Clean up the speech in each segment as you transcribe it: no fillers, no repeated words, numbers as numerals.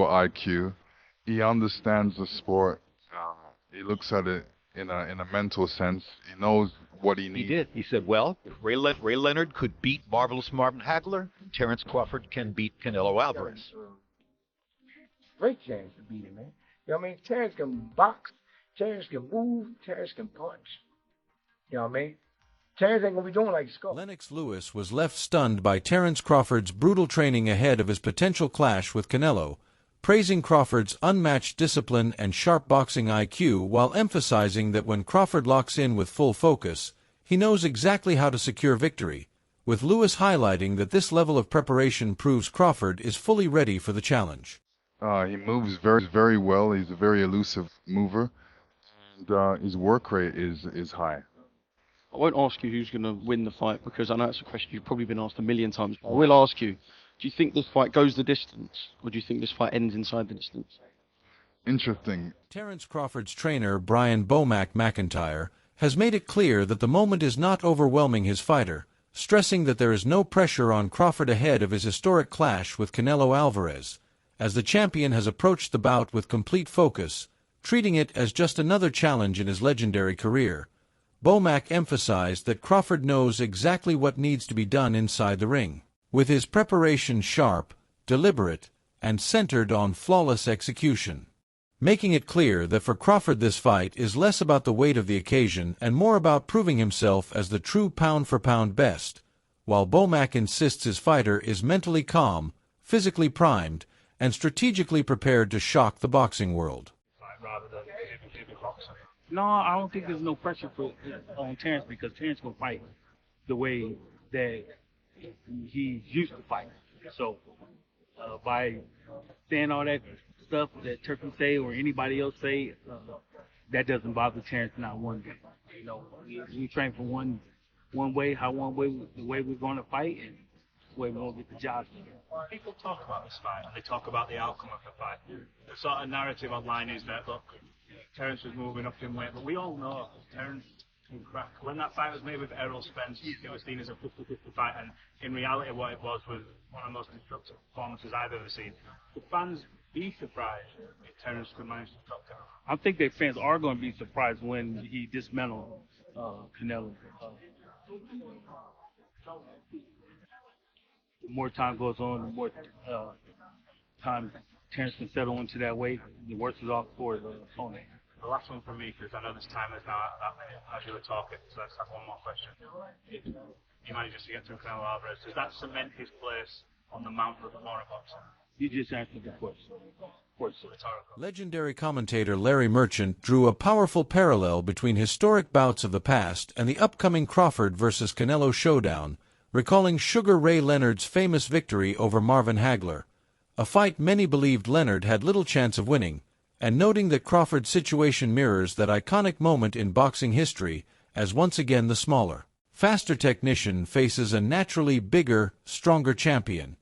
IQ. He understands the sport. He looks at it in a mental sense. He knows what he needs. He did. He said, well, if Ray Leonard could beat marvelous Marvin Hagler, Terence Crawford can beat Canelo Alvarez. Great chance to beat him, man. You know what I mean? Terence can box, Terence can move, Terence can punch. You know what I mean? Terence ain't gonna be doing like Skull. Lennox Lewis was left stunned by Terence Crawford's brutal training ahead of his potential clash with Canelo, praising Crawford's unmatched discipline and sharp boxing IQ while emphasizing that when Crawford locks in with full focus, he knows exactly how to secure victory, with Lewis highlighting that this level of preparation proves Crawford is fully ready for the challenge. He moves very well. He's a very elusive mover, and his work rate is high. I won't ask you who's going to win the fight because I know it's a question you've probably been asked a million times. I will ask you, do you think this fight goes the distance, or do you think this fight ends inside the distance? Interesting. Terence Crawford's trainer, Brian "Bomac" McIntyre, has made it clear that the moment is not overwhelming his fighter, stressing that there is no pressure on Crawford ahead of his historic clash with Canelo Alvarez, as the champion has approached the bout with complete focus, treating it as just another challenge in his legendary career. Bomac emphasized that Crawford knows exactly what needs to be done inside the ring, with his preparation sharp, deliberate, and centered on flawless execution, making it clear that for Crawford this fight is less about the weight of the occasion and more about proving himself as the true pound-for-pound best, while Bomac insists his fighter is mentally calm, physically primed, and strategically prepared to shock the boxing world. Rather than boxing. No, I don't think there's no pressure on Terence because Terence will fight the way that he's used to fighting. So by saying all that stuff that Turkey say or anybody else say, that doesn't bother Terence not one bit. You know, we train for one way, the way we're going to fight, and the way we're going to get the job done. People talk about this fight and they talk about the outcome of the fight. The sort of narrative online is that, look, Terence was moving up in weight, but we all know Terence can crack. When that fight was made with Errol Spence, it was seen as a 50-50 fight, and in reality what it was one of the most destructive performances I've ever seen. Would fans be surprised if Terence could manage to drop down? I think that fans are going to be surprised when he dismantled Canelo. The more time goes on, the more time Terence can settle into that weight, the worse it's off for the opponent. The last one from me, because I know this time is now that minute as you were talking, so let's have one more question. If he manages to get through Canelo Alvarez, does that cement his place on the Mount of honor boxing? You just answered the question. Legendary commentator Larry Merchant drew a powerful parallel between historic bouts of the past and the upcoming Crawford versus Canelo showdown, recalling Sugar Ray Leonard's famous victory over Marvin Hagler, a fight many believed Leonard had little chance of winning, and noting that Crawford's situation mirrors that iconic moment in boxing history as once again the smaller, faster technician faces a naturally bigger, stronger champion.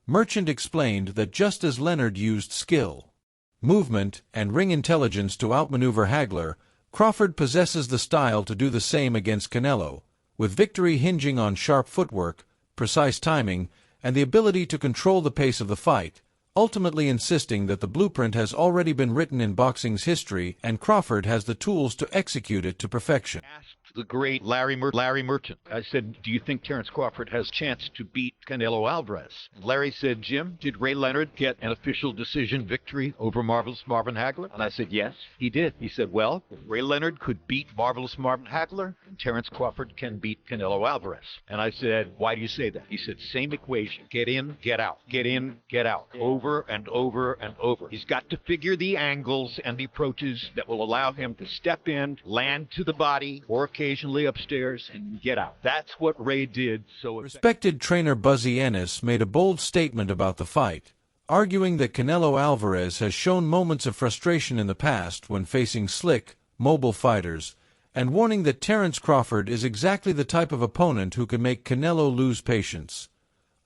Merchant explained that just as Leonard used skill, movement, and ring intelligence to outmaneuver Hagler, Crawford possesses the style to do the same against Canelo, with victory hinging on sharp footwork, precise timing, and the ability to control the pace of the fight, ultimately insisting that the blueprint has already been written in boxing's history and Crawford has the tools to execute it to perfection. Asked the great Larry Merchant. I said, do you think Terence Crawford has a chance to beat Canelo Alvarez? Larry said, Jim, did Ray Leonard get an official decision victory over marvelous Marvin Hagler? And I said, yes, he did. He said, well, if Ray Leonard could beat marvelous Marvin Hagler, Terence Crawford can beat Canelo Alvarez. And I said, why do you say that? He said, same equation. Get in, get out. Get in, get out. Over and over and over. He's got to figure the angles and the approaches that will allow him to step in, land to the body, or occasionally upstairs, and get out. That's what Ray did. Respected trainer Buzzy Ennis made a bold statement about the fight, arguing that Canelo Alvarez has shown moments of frustration in the past when facing slick, mobile fighters, and warning that Terence Crawford is exactly the type of opponent who can make Canelo lose patience.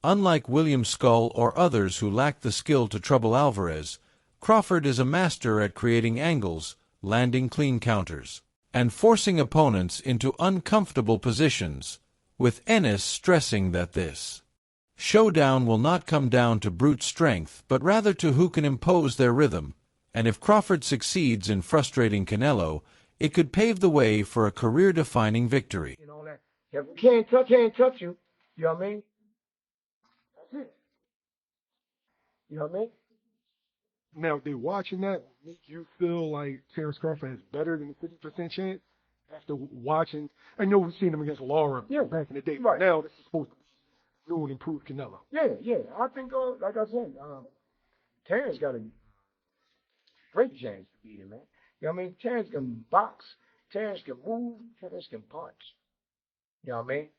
Unlike William Skull or others who lack the skill to trouble Alvarez, Crawford is a master at creating angles, landing clean counters, and forcing opponents into uncomfortable positions, with Ennis stressing that this Showdown will not come down to brute strength, but rather to who can impose their rhythm, and if Crawford succeeds in frustrating Canelo, it could pave the way for a career-defining victory. You know that. If he can't touch you, you know what I mean? That's it. You know what I mean? Now, did watching that make you feel like Terence Crawford has better than a 50% chance after watching? I know we've seen him against Laura back in the day, Right. but now this is supposed to be new and improved Canelo. Yeah. I think, like I said, Terence got a great chance to beat him, man. You know what I mean? Terence can box, Terence can move, Terence can punch. You know what I mean?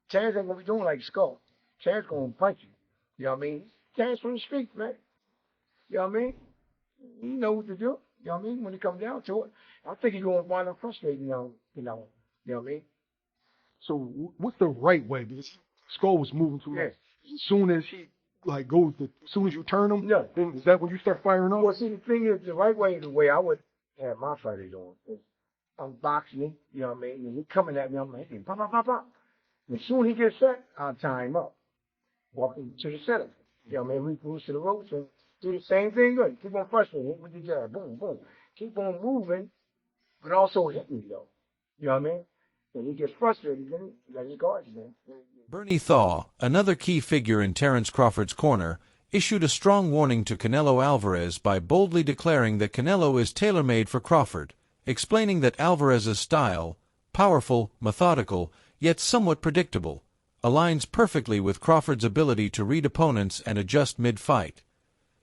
Terence ain't gonna be doing like Skull. Terence gonna punch you. You know what I mean? Terence from the streets, man. You know what I mean? He know what to do. You know what I mean? When it comes down to it, I think he's gonna wind up frustrating, you know what I mean? So what's the right way? Because Skull was moving too much. As soon as he as soon as you turn him, then is that when you start firing off? Well, see, the thing is, the right way, the way I would have my fighter doing is I'm boxing him, you know what I mean? And he coming at me, I'm hitting him, pop, pop, pop, pop. And as soon as he gets set, I'll tie him up. Walk him to the center. You know what I mean? We cruise to the ropes and do the same thing good. Keep on frustrating him with the jab. Boom, boom. Keep on moving, but also hitting me, though. You know what I mean? And he gets frustrated, then he let his guards in. Bernie Thaw, another key figure in Terence Crawford's corner, issued a strong warning to Canelo Alvarez by boldly declaring that Canelo is tailor-made for Crawford, explaining that Alvarez's style, powerful, methodical, yet somewhat predictable, aligns perfectly with Crawford's ability to read opponents and adjust mid-fight.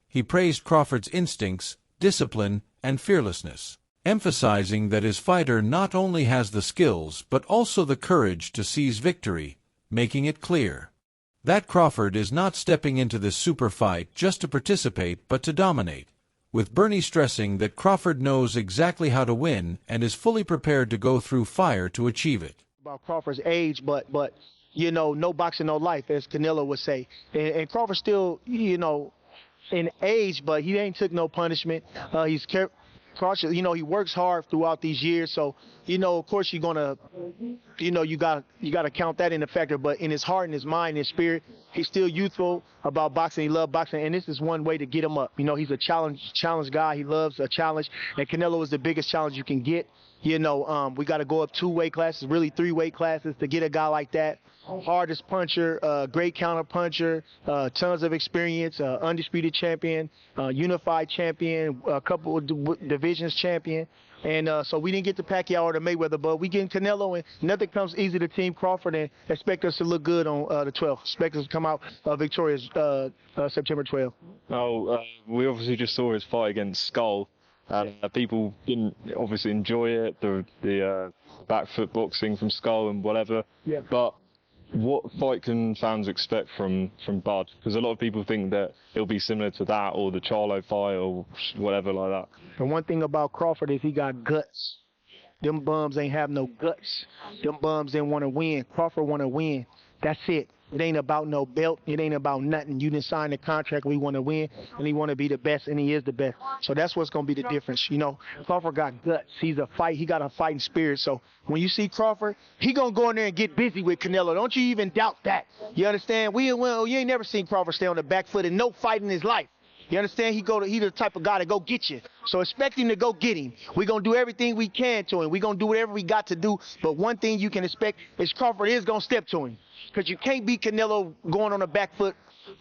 He praised Crawford's instincts, discipline, and fearlessness, emphasizing that his fighter not only has the skills but also the courage to seize victory, making it clear that Crawford is not stepping into this super fight just to participate but to dominate, with Bernie stressing that Crawford knows exactly how to win and is fully prepared to go through fire to achieve it. About Crawford's age, but you know, no boxing, no life, as Canelo would say. And Crawford still, you know, in age, but he ain't took no punishment. He's cautious. You know, he works hard throughout these years. So, you know, of course you're gonna, you know, you gotta count that in the factor. But in his heart and his mind and his spirit, he's still youthful about boxing. He loves boxing, and this is one way to get him up. You know, he's a challenge guy. He loves a challenge, and Canelo is the biggest challenge you can get. You know, we got to go up 2 weight classes, really 3 weight classes to get a guy like that. Hardest puncher, great counter puncher, tons of experience, undisputed champion, unified champion, a couple of divisions champion. And so we didn't get to Pacquiao or the Mayweather, but we getting Canelo, and nothing comes easy to Team Crawford, and expect us to look good on the 12th. Expect us to come out victorious September 12th. We obviously just saw his fight against Skull. People didn't obviously enjoy it, the back foot boxing from Skull and whatever. Yeah. But what fight can fans expect from Bud? Because a lot of people think that it'll be similar to that or the Charlo fight or whatever like that. The one thing about Crawford is he got guts. Them bums ain't have no guts. Them bums didn't want to win. Crawford want to win. That's it. It ain't about no belt. It ain't about nothing. You didn't sign the contract. We want to win, and he want to be the best, and he is the best. So that's what's going to be the difference. You know, Crawford got guts. He got a fighting spirit. So when you see Crawford, he going to go in there and get busy with Canelo. Don't you even doubt that. You understand? You ain't never seen Crawford stay on the back foot in no fight in his life. You understand? He the type of guy to go get you. So expect him to go get him. We're going to do everything we can to him. We're going to do whatever we got to do. But one thing you can expect is Crawford is going to step to him. Because you can't beat Canelo going on the back foot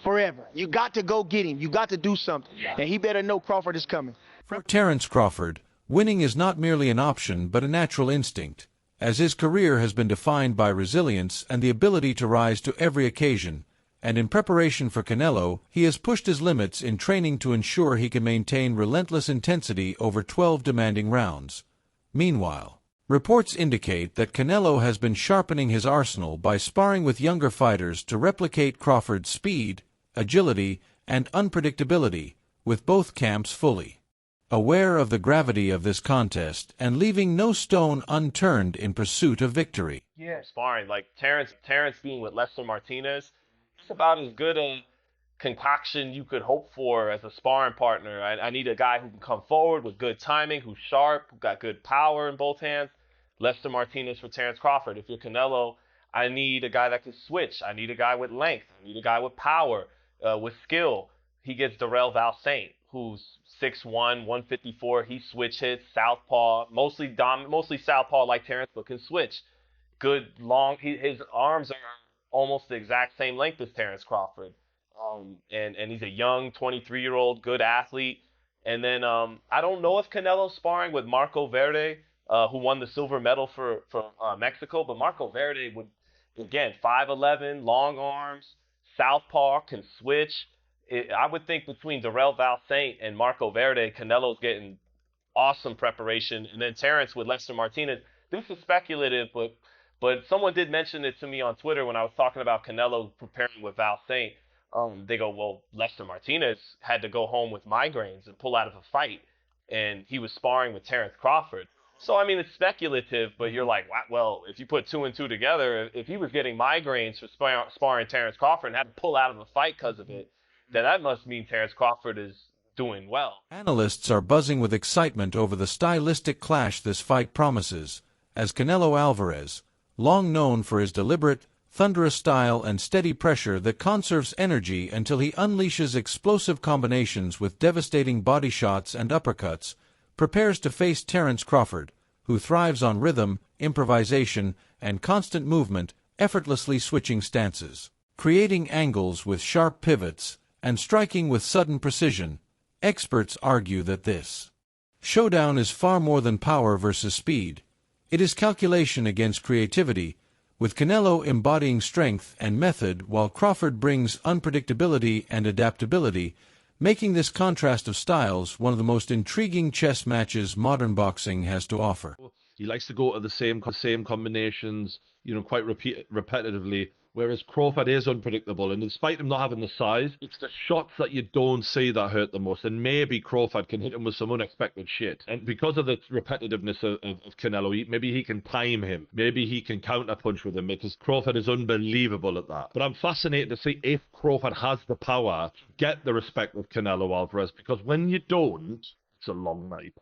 forever. You got to go get him. You got to do something. And he better know Crawford is coming. For Terence Crawford, winning is not merely an option but a natural instinct, as his career has been defined by resilience and the ability to rise to every occasion. And in preparation for Canelo, he has pushed his limits in training to ensure he can maintain relentless intensity over 12 demanding rounds. Meanwhile, reports indicate that Canelo has been sharpening his arsenal by sparring with younger fighters to replicate Crawford's speed, agility, and unpredictability, with both camps fully aware of the gravity of this contest and leaving no stone unturned in pursuit of victory. Yeah, sparring, like Terence being with Lester Martinez, it's about as good a concoction you could hope for as a sparring partner. I need a guy who can come forward with good timing, who's sharp, who got good power in both hands. Lester Martinez for Terence Crawford. If you're Canelo, I need a guy that can switch. I need a guy with length. I need a guy with power, with skill. He gets Darrell Valsaint, who's 6'1", 154. He switch hits, southpaw, mostly southpaw like Terence, but can switch. Good long. His arms are almost the exact same length as Terence Crawford. And he's a young 23-year-old good athlete. And then I don't know if Canelo's sparring with Marco Verde, who won the silver medal for Mexico, but Marco Verde would, again, 5'11", long arms, southpaw, can switch. I would think between Darrell Valsaint and Marco Verde, Canelo's getting awesome preparation. And then Terence with Lester Martinez. This is speculative, but someone did mention it to me on Twitter when I was talking about Canelo preparing with Valsaint. They go, well, Lester Martinez had to go home with migraines and pull out of a fight, and he was sparring with Terence Crawford. So, I mean, it's speculative, but you're like, well, if you put 2 and 2 together, if he was getting migraines for sparring Terence Crawford and had to pull out of a fight because of it, then that must mean Terence Crawford is doing well. Analysts are buzzing with excitement over the stylistic clash this fight promises, as Canelo Alvarez, long known for his deliberate, thunderous style and steady pressure that conserves energy until he unleashes explosive combinations with devastating body shots and uppercuts, prepares to face Terence Crawford, who thrives on rhythm, improvisation, and constant movement, effortlessly switching stances, creating angles with sharp pivots, and striking with sudden precision. Experts argue that this showdown is far more than power versus speed. It is calculation against creativity, with Canelo embodying strength and method while Crawford brings unpredictability and adaptability, making this contrast of styles one of the most intriguing chess matches modern boxing has to offer. He likes to go to the same combinations, quite repetitively, whereas Crawford is unpredictable, and despite him not having the size, it's the shots that you don't see that hurt the most, and maybe Crawford can hit him with some unexpected shit. And because of the repetitiveness of Canelo, maybe he can time him, maybe he can counterpunch with him, because Crawford is unbelievable at that. But I'm fascinated to see if Crawford has the power to get the respect of Canelo Alvarez, because when you don't, it's a long night.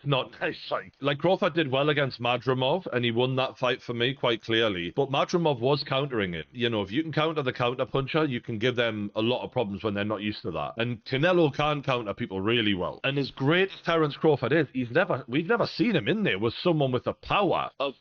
Not nice fight. Like Crawford did well against Madrimov, and he won that fight for me quite clearly. But Madrimov was countering it. If you can counter the counterpuncher, you can give them a lot of problems when they're not used to that. And Canelo can counter people really well. And as great as Terence Crawford is, we've never seen him in there with someone with the power of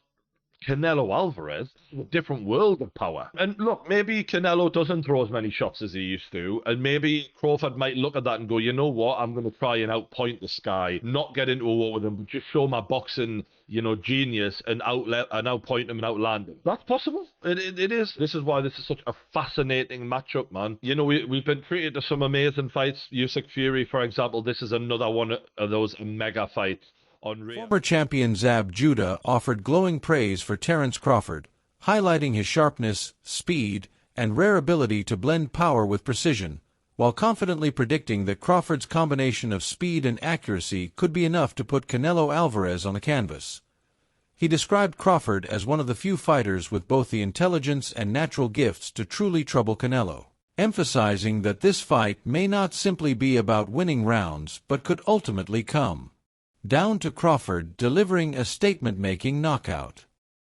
Canelo Alvarez, a different world of power. And look, maybe Canelo doesn't throw as many shots as he used to, and maybe Crawford might look at that and go, you know what, I'm going to try and outpoint this guy, not get into a war with him, but just show my boxing, genius and outpoint him and outland him. That's possible. It is. This is why this is such a fascinating matchup, man. We've been treated to some amazing fights. Usyk Fury, for example, this is another one of those mega fights. Former champion Zab Judah offered glowing praise for Terence Crawford, highlighting his sharpness, speed, and rare ability to blend power with precision, while confidently predicting that Crawford's combination of speed and accuracy could be enough to put Canelo Alvarez on the canvas. He described Crawford as one of the few fighters with both the intelligence and natural gifts to truly trouble Canelo, emphasizing that this fight may not simply be about winning rounds but could ultimately come down to Crawford delivering a statement-making knockout.